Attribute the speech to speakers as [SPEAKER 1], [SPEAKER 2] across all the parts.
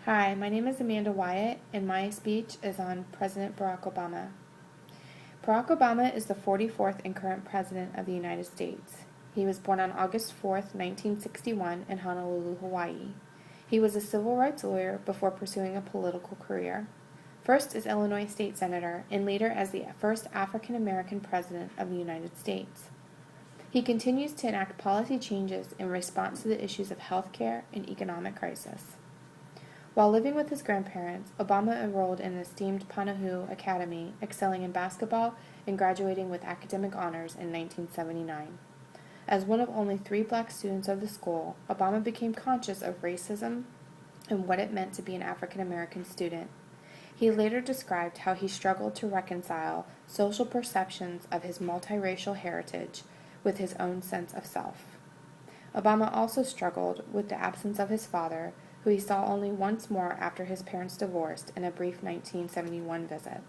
[SPEAKER 1] Hi, my name is Amanda Wyatt, and my speech is on President Barack Obama. Barack Obama is the 44th and current President of the United States. He was born on August 4th, 1961, in Honolulu, Hawaii. He was a civil rights lawyer before pursuing a political career, first as Illinois State Senator and later as the first African American President of the United States. He continues to enact policy changes in response to the issues of health care and economic crisis. While living with his grandparents, Obama enrolled in an esteemed Panahu Academy, excelling in basketball and graduating with academic honors in 1979. As one of only 3 black students of the school, Obama became conscious of racism and what it meant to be an African American student. He later described how he struggled to reconcile social perceptions of his multiracial heritage with his own sense of self. Obama also struggled with the absence of his father, who he saw only once more after his parents divorced in a brief 1971 visit.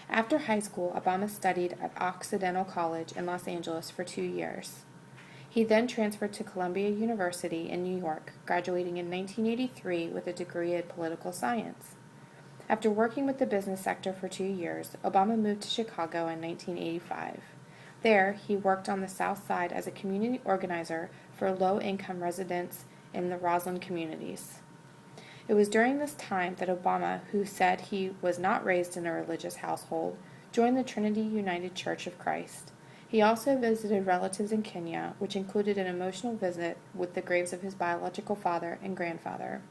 [SPEAKER 1] After high school, Obama studied at Occidental College in Los Angeles for 2 years. He then transferred to Columbia University in New York, graduating in 1983 with a degree in political science. After working with the business sector for 2 years, Obama moved to Chicago in 1985. There, he worked on the South Side as a community organizer for low-income residents in the Roslyn communities. It was during this time that Obama, who said he was not raised in a religious household, joined the Trinity United Church of Christ. He also visited relatives in Kenya, which included an emotional visit with the graves of his biological father and grandfather.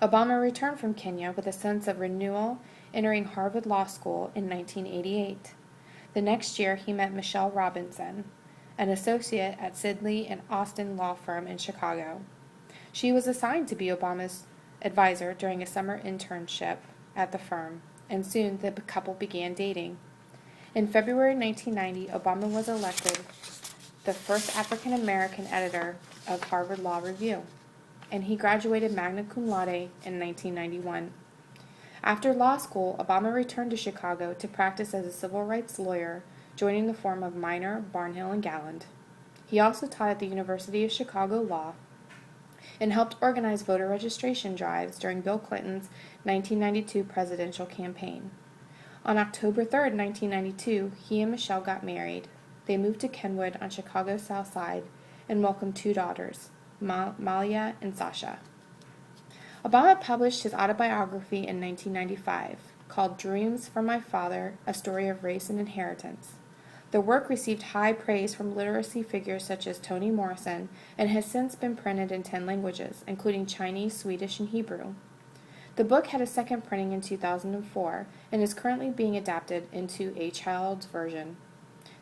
[SPEAKER 1] Obama returned from Kenya with a sense of renewal, entering Harvard Law School in 1988. The next year, he met Michelle Robinson, an associate at Sidley and Austin law firm in Chicago. She was assigned to be Obama's advisor during a summer internship at the firm, and soon the couple began dating. In February 1990, Obama was elected the first African American editor of Harvard Law Review, and he graduated magna cum laude in 1991. After law school, Obama returned to Chicago to practice as a civil rights lawyer, joining the firm of Minor, Barnhill, and Galland. He also taught at the University of Chicago Law and helped organize voter registration drives during Bill Clinton's 1992 presidential campaign. On October 3, 1992, he and Michelle got married. They moved to Kenwood on Chicago's South Side and welcomed 2 daughters, Malia and Sasha. Obama published his autobiography in 1995, called Dreams from My Father, A Story of Race and Inheritance. The work received high praise from literacy figures such as Toni Morrison and has since been printed in 10 languages, including Chinese, Swedish, and Hebrew. The book had a second printing in 2004 and is currently being adapted into a child's version.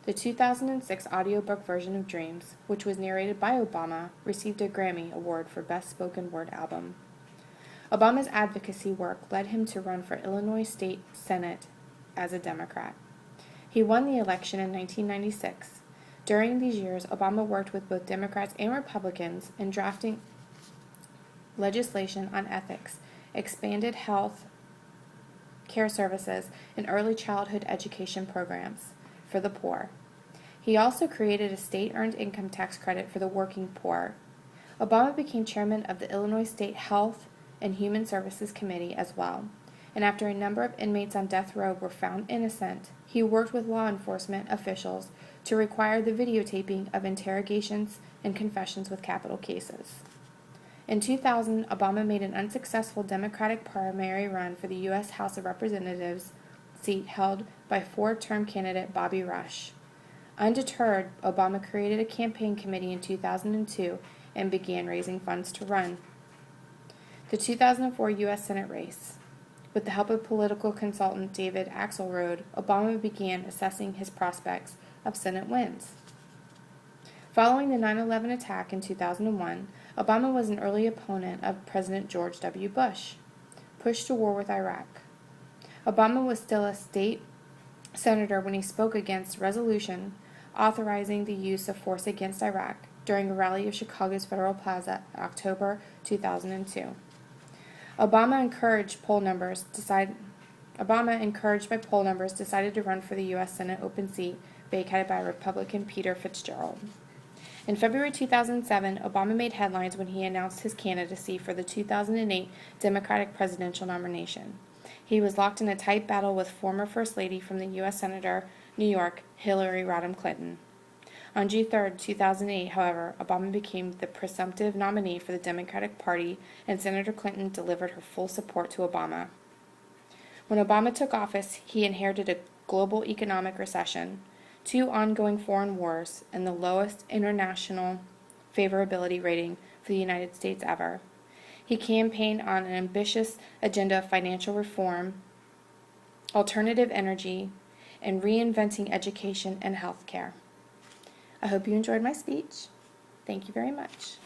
[SPEAKER 1] The 2006 audiobook version of Dreams, which was narrated by Obama, received a Grammy Award for Best Spoken Word Album. Obama's advocacy work led him to run for Illinois State Senate as a Democrat. He won the election in 1996. During these years, Obama worked with both Democrats and Republicans in drafting legislation on ethics, expanded health care services, and early childhood education programs for the poor. He also created a state-earned income tax credit for the working poor. Obama became chairman of the Illinois State Health and Human Services Committee as well, and after a number of inmates on death row were found innocent, he worked with law enforcement officials to require the videotaping of interrogations and confessions with capital cases. In 2000, Obama made an unsuccessful Democratic primary run for the U.S. House of Representatives seat held by 4-term candidate Bobby Rush. Undeterred, Obama created a campaign committee in 2002 and began raising funds to run. The 2004 U.S. Senate race. With the help of political consultant David Axelrod, Obama began assessing his prospects of Senate wins. Following the 9/11 attack in 2001, Obama was an early opponent of President George W. Bush, pushed to war with Iraq. Obama was still a state senator when he spoke against resolution authorizing the use of force against Iraq during a rally of Chicago's Federal Plaza in October 2002. Obama, encouraged by poll numbers, decided to run for the U.S. Senate open seat vacated by Republican Peter Fitzgerald. In February 2007, Obama made headlines when he announced his candidacy for the 2008 Democratic presidential nomination. He was locked in a tight battle with former First Lady from the U.S. Senator, New York, Hillary Rodham Clinton. On June 3, 2008, however, Obama became the presumptive nominee for the Democratic Party, and Senator Clinton delivered her full support to Obama. When Obama took office, he inherited a global economic recession, 2 ongoing foreign wars, and the lowest international favorability rating for the United States ever. He campaigned on an ambitious agenda of financial reform, alternative energy, and reinventing education and health care. I hope you enjoyed my speech. Thank you very much.